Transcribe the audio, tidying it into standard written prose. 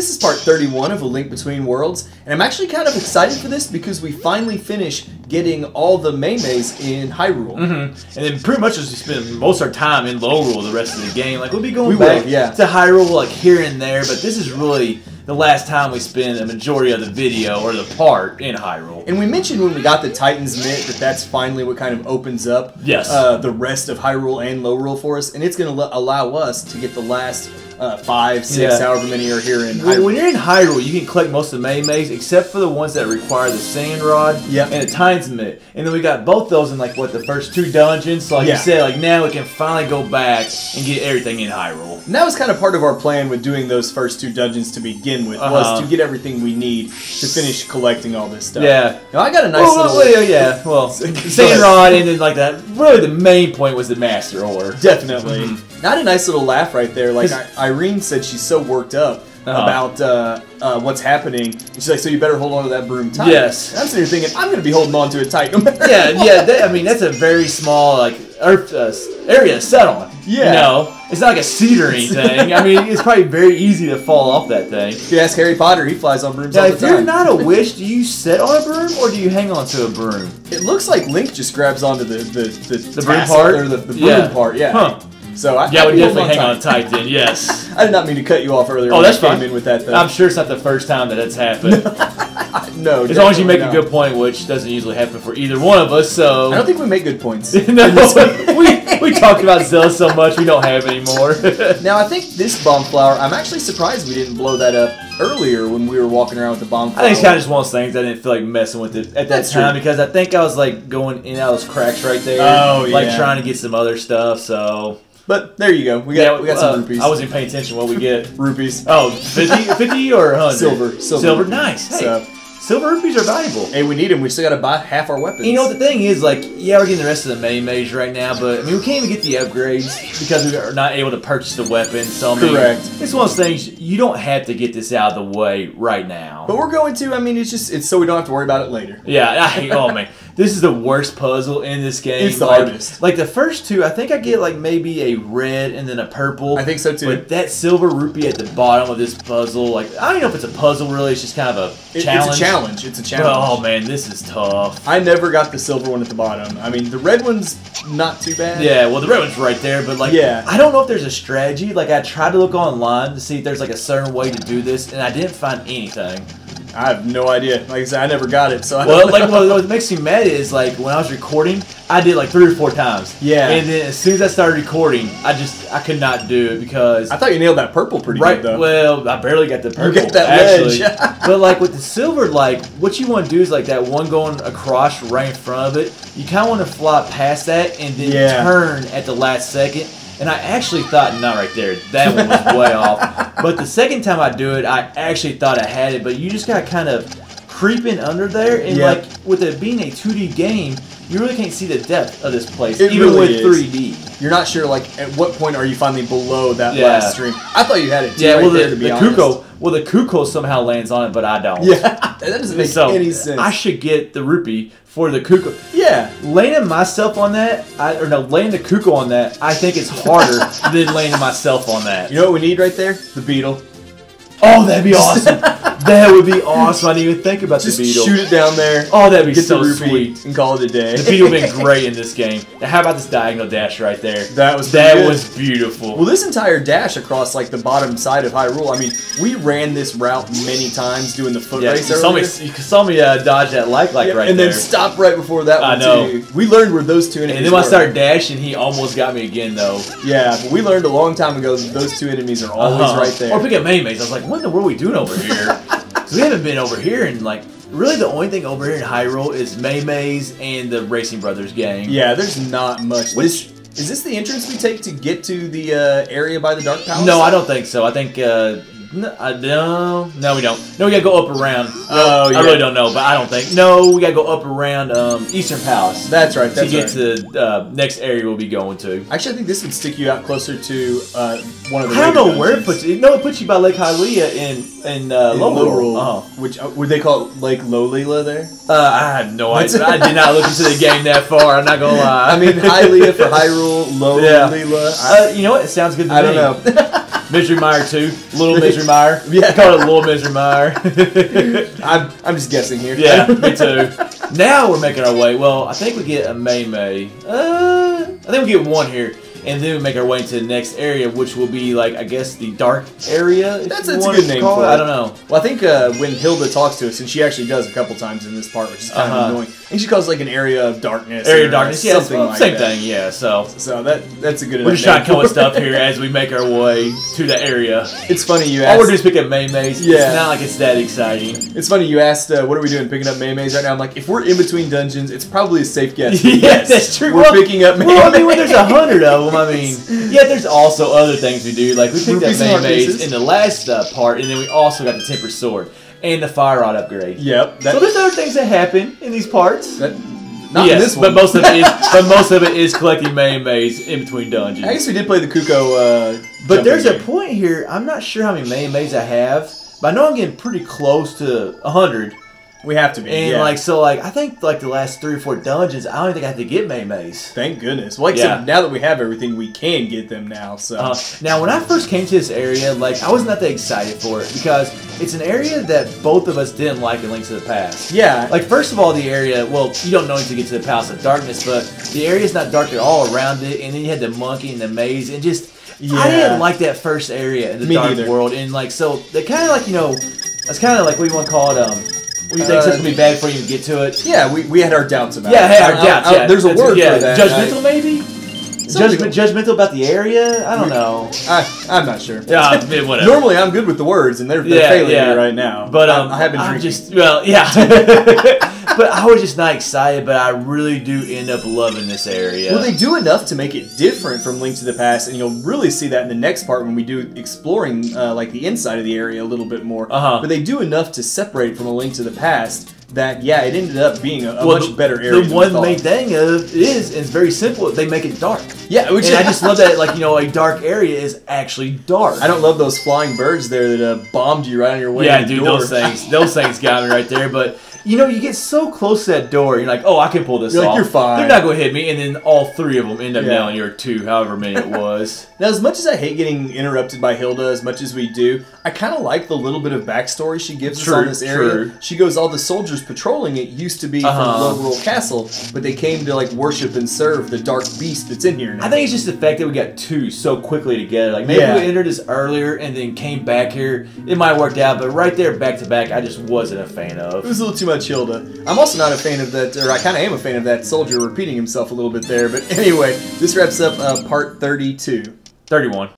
This is part 31 of A Link Between Worlds, and I'm actually kind of excited for this because we finally finish getting all the Maiamais in Hyrule. And then pretty much just spend most of our time in Lorule the rest of the game. Like, we'll be going back to Hyrule like here and there, but this is really the last time we spend a majority of the video or the part in Hyrule. And we mentioned when we got the Titan's Mitt that that's finally what kind of opens up the rest of Hyrule and Lorule for us, and it's going to allow us to get the last 5, 6, however many are here in Hyrule. When you're in Hyrule, you can collect most of the Maiamais, except for the ones that require the Sand Rod and the Titan's Mitt. And then we got both those in, like, what, the first 2 dungeons? So, like you said, like, now we can finally go back and get everything in Hyrule. And that was kind of part of our plan with doing those first 2 dungeons to begin with, was to get everything we need to finish collecting all this stuff. Yeah. Now, I got a nice little... Sand Rod, and then, like, that, really the main point was the Master Ore. Definitely. Now, I had a nice little laugh right there. Like, Irene said she's so worked up about what's happening. And she's like, so you better hold on to that broom tight. Yes. And I'm sitting here thinking, I'm going to be holding on to it tight. I mean, that's a very small, like, earth area to set on. Yeah. You know? It's not like a seat or anything. I mean, it's probably very easy to fall off that thing. If you ask Harry Potter, he flies on brooms all the time. If you're not a witch, do you sit on a broom or do you hang on to a broom? It looks like Link just grabs onto the broom part? Or the broom part, So I would definitely hang on tight then, yes. I did not mean to cut you off earlier when you came in with that, though. I'm sure it's not the first time that that's happened. No, as long as you make a good point, which doesn't usually happen for either one of us, so... I don't think we make good points. we talked about Zelda so much we don't have anymore. Now, I think this bomb flower, I'm actually surprised we didn't blow that up earlier when we were walking around with the bomb flower. I think it's kind of just one of those things I didn't feel like messing with it at that time because I think I was like going in and out of those cracks right there. Like trying to get some other stuff, so... But there you go. We got some rupees. I wasn't paying attention what we get. Rupees. Oh, 50 or 100? Silver. Nice. Hey, silver rupees are valuable. Hey, we need them. We still got to buy half our weapons. And you know what the thing is? Like, yeah, we're getting the rest of the Maiamais right now, but I mean, we can't even get the upgrades because we are not able to purchase the weapons. So I mean, it's one of those things you don't have to get this out of the way right now. But we're going to. I mean, it's so we don't have to worry about it later. Yeah. Oh man. This is the worst puzzle in this game. It's the hardest. Like the first 2, I think I get like maybe a red and then a purple. I think so too. But that silver rupee at the bottom of this puzzle, like I don't know if it's a puzzle really. It's just kind of a challenge. It's a challenge. Oh man, this is tough. I never got the silver one at the bottom. I mean, the red one's not too bad. Yeah, well the red one's right there, but like I don't know if there's a strategy. Like I tried to look online to see if there's like a certain way to do this, and I didn't find anything. I have no idea. Like I said, I never got it, so I don't know. What makes me mad is like when I was recording, I did like 3 or 4 times. Yeah. And then as soon as I started recording, I could not do it because I thought you nailed that purple pretty good though. Well, I barely got the purple. You get that actually. But like with the silver, like what you want to do is like that one going across right in front of it. You kind of want to fly past that and then turn at the last second. And I actually thought, not right there, that one was way off. But the second time I do it, I actually thought I had it. But you just got to kind of creep in under there. And like with it being a 2D game, you really can't see the depth of this place, even with 3D. You're not sure, like, at what point are you finally below that last stream. I thought you had it too. Yeah, well, the Kuko somehow lands on it, but I don't. Yeah, that doesn't make any sense. I should get the rupee for the Kuko. Yeah. Landing myself on that, landing the Kuko on that, I think it's harder than landing myself on that. You know what we need right there? The beetle. Oh, that'd be awesome. That would be awesome. I didn't even think about the beetle. Just shoot it down there. Oh, that'd be so sweet. And call it a day. The beetle would be great in this game. Now, how about this diagonal dash right there? That was beautiful. Well, this entire dash across like the bottom side of Hyrule, I mean, we ran this route many times doing the foot race earlier. You saw me dodge that like right there. And then stop right before that one, too. We learned where those 2 enemies And then when I started dashing, he almost got me again, though. Yeah, but we learned a long time ago that those 2 enemies are always right there. Or pick up Maiamais. I was like, what in the world are we doing over here? Because we haven't been over here in, like, really the only thing over here in Hyrule is Maiamais and the Racing Brothers gang. Yeah, there's not much. Is this the entrance we take to get to the area by the Dark Palace? No, I don't think so. I think... No, we don't. No, we gotta go up around. I really don't know, but I don't think. No, we gotta go up around Eastern Palace. That's right. To get to the next area we'll be going to. Actually, I think this would stick you out closer to one of the. I don't know where it puts you. No, it puts you by Lake Hyrule in Lorule. Which would they call it Lake Lolila there? I have no idea. I did not look into the game that far. I'm not gonna lie. I mean, Hyrule for Hyrule, Lolila. You know what? It sounds good to me. I don't know. Misery Mire 2. Little Misery Mire. Yeah. I call it Little Misery Mire. I'm just guessing here. Yeah, me too. Now we're making our way. Well, I think we get a Maiamais. I think we get one here. And then we make our way into the next area, which will be, like, I guess, the dark area. That's a good name for it. I don't know. Well, I think when Hilda talks to us, and she actually does a couple times in this part, which is kind of annoying. I think she calls it, like, an area of darkness. Area of darkness, yeah. Something like same that. Thing, yeah. So that's a good enough we're just trying to come up with stuff here as we make our way to the area. It's funny you asked. All we're doing is picking up Maiamais. Yeah. It's not like it's that exciting. It's funny you asked, what are we doing picking up Maiamais right now? I'm like, if we're in between dungeons, it's probably a safe guess. Yes, that's true. We're picking up Maiamais. Well, I mean, when there's 100 of them, I mean, yeah, there's also other things we do. Like, we picked up Maiamais in the last part, and then we also got the Temper Sword and the Fire Rod upgrade. Yep. So there's other things that happen in these parts. Not in this one. But most of it is collecting Maiamais in between dungeons. I guess we did play the Kuko. But there's a point here. I'm not sure how many Maiamais I have, but I know I'm getting pretty close to 100. We have to be. And I think the last 3 or 4 dungeons, I don't even think I have to get Maiamais. Thank goodness. Well, except now that we have everything, we can get them now. So now, when I first came to this area, I wasn't that excited for it because it's an area that both of us didn't like in Link to the Past. Yeah. Like, first of all, the area, well, you don't know until you get to the Palace of Darkness, but the area's not dark at all around it, and then you had the monkey and the maze, and just I didn't like that first area in the dark world, and so they kind of that's kind of like what you want to call it. What do you think it's going to be bad before you even get to it? Yeah, we had our doubts about it. Yeah, had our doubts. Yeah, there's a word for that. Judgmental, maybe? Judgmental about the area? I don't know. I'm not sure. Yeah, whatever. Normally, I'm good with the words, and they're failing me right now. But I have been drinking. But I was just not excited, but I really do end up loving this area. Well, they do enough to make it different from Link to the Past, and you'll really see that in the next part when we do exploring the inside of the area a little bit more. But they do enough to separate it from A Link to the Past that, it ended up being a much better area. The one main thing is it's very simple. They make it dark. Yeah, and I just love that, a dark area is actually dark. I don't love those flying birds there that bombed you right on your way. Yeah, dude, those things got me right there, but... You get so close to that door, you're like, oh, I can pull this off. You're fine. They're not going to hit me, and then all 3 of them end up down your 2, however many it was. Now, as much as I hate getting interrupted by Hilda, as much as we do, I kind of like the little bit of backstory she gives us on this area. She goes, all the soldiers patrolling it used to be from Low Castle, but they came to, worship and serve the dark beast that's in here now. I think it's just the fact that we got 2 so quickly together. Maybe we entered this earlier and then came back here. It might have worked out, but right there, back to back, I just wasn't a fan of. It was a little too much Hilda. I'm also not a fan of that, or I kind of am a fan of that soldier repeating himself a little bit there. But anyway, this wraps up part 32. 31.